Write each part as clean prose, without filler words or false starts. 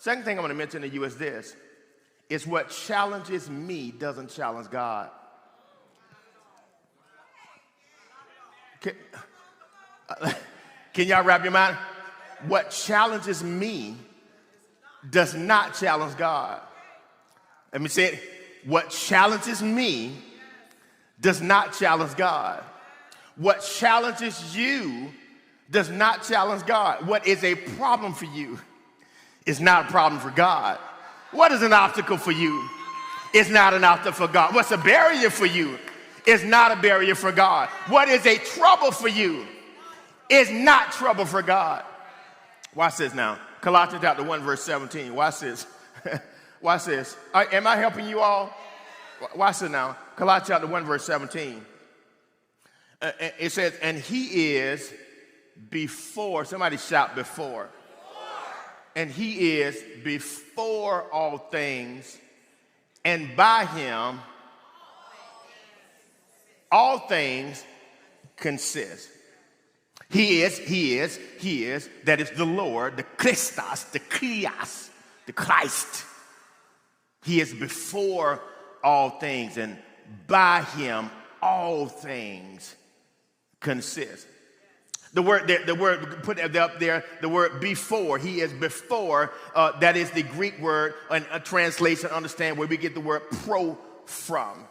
Second thing I want to mention to you is this. It's what challenges me doesn't challenge God. Can y'all wrap your mind? What challenges me does not challenge God. Let me say it. What challenges me does not challenge God. What challenges you does not challenge God. What is a problem for you is not a problem for God. What is an obstacle for you is not an obstacle for God. What's a barrier for you is not a barrier for God. What is a trouble for you is not trouble for God. Watch this now. Colossians chapter 1, verse 17. Watch this. Watch this. Am I helping you all? Watch this now. Colossians chapter 1, verse 17. It says, and he is before. Somebody shout before. And he is before all things, and by him all things consist. He is, that is the Lord, the Christos, the Krios, the Christ. He is before all things, and by him all things consist. The word put up there, the word before, he is before, that is the Greek word, and a translation, understand where we get the word pro from.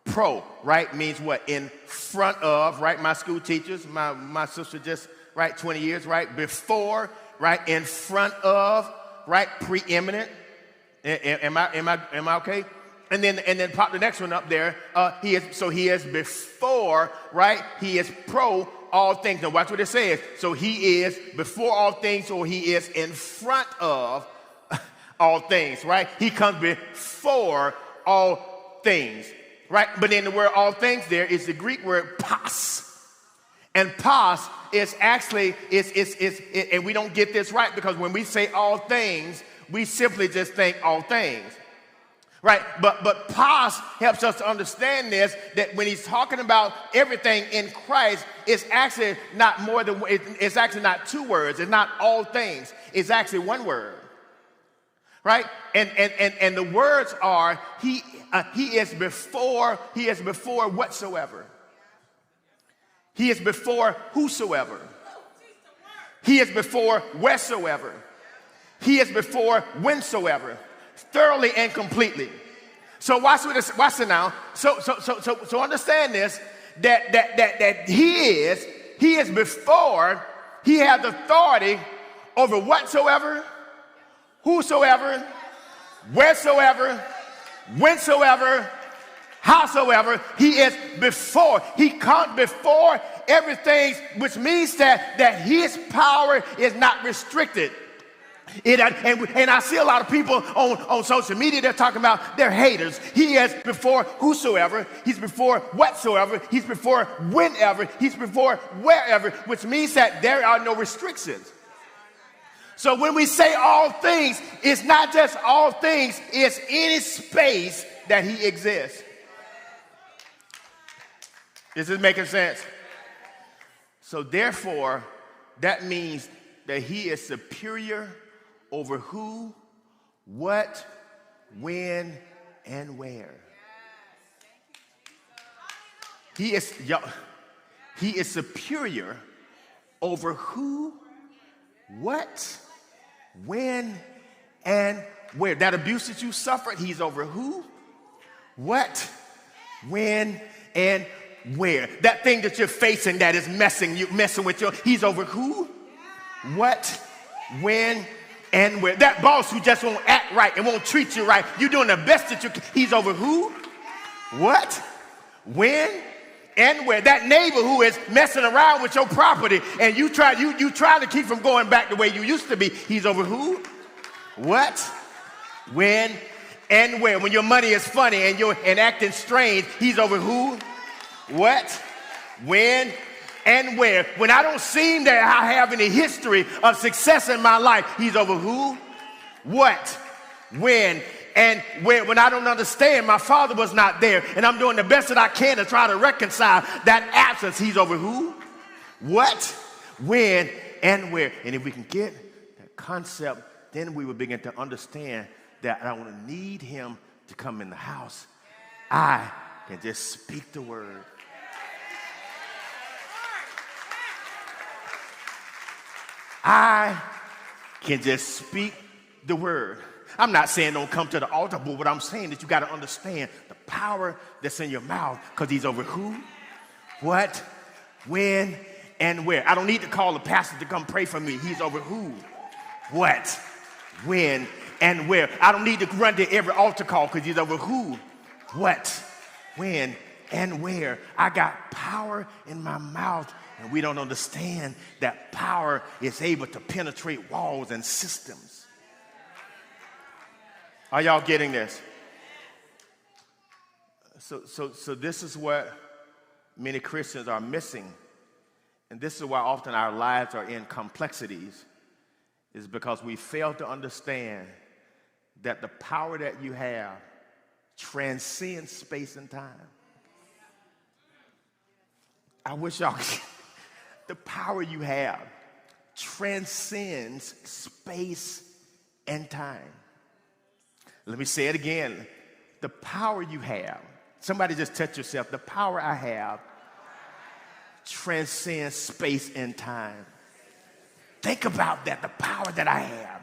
Pro, right, means what? In front of, right? My school teachers, my sister just, right, 20 years, right? Before, right? In front of, right? Preeminent. Am I okay? And then pop the next one up there. He is before, right? He is pro all things. Now watch what it says. So he is before all things, or he is in front of all things, right? He comes before all things, right? But in the word all things there is the Greek word pas. And pas is actually, and we don't get this right because when we say all things, we simply just think all things. Right, but pas helps us to understand this, that when he's talking about everything in Christ, it's actually not more than, it's actually not two words. It's not all things. It's actually one word. Right, and the words are he is before whatsoever. He is before whosoever. He is before wheresoever. He is before whensoever. Thoroughly and completely. So watch it now. So understand this, that he is before, he has authority over whatsoever, whosoever, wheresoever, whensoever, howsoever. He is before. He comes before everything, which means that his power is not restricted. And I see a lot of people on social media, they're talking about they're haters. He is before whosoever, he's before whatsoever, he's before whenever, he's before wherever, which means that there are no restrictions. So when we say all things, it's not just all things, it's any space that he exists. Is this making sense? So therefore, that means that he is superior over who, what, when, and where. He is superior over who, what, when, and where. That abuse that you suffered, he's over who, what, when, and where. That thing that you're facing that is messing with you, he's over who, what, when, and where. That boss who just won't act right and won't treat you right, you're doing the best that you can. He's over who, what, when, and where. That neighbor who is messing around with your property and you try to keep from going back the way you used to be, he's over who, what, when, and where. When your money is funny and acting strange, he's over who, what, when, and where. When I don't seem that I have any history of success in my life, he's over who, what, when, and where. When I don't understand, my father was not there, and I'm doing the best that I can to try to reconcile that absence. He's over who, what, when, and where. And if we can get that concept then we will begin to understand that I don't need him to come in the house. I can just speak the word. I can just speak the word. I'm not saying don't come to the altar, but what I'm saying is you got to understand the power that's in your mouth, because he's over who, what, when, and where. I don't need to call the pastor to come pray for me. He's over who, what, when, and where. I don't need to run to every altar call, because he's over who, what, when, and where. I got power in my mouth, and we don't understand that power is able to penetrate walls and systems. Are y'all getting this? So this is what many Christians are missing. And this is why often our lives are in complexities, is because we fail to understand that the power that you have transcends space and time. I wish y'all could. The power you have transcends space and time. Let me say it again. The power you have, somebody just touch yourself. The power I have transcends space and time. Think about that. The power that I have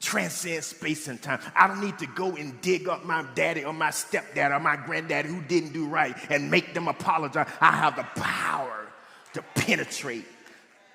transcends space and time. I don't need to go and dig up my daddy or my stepdad or my granddaddy who didn't do right and make them apologize. I have the power to penetrate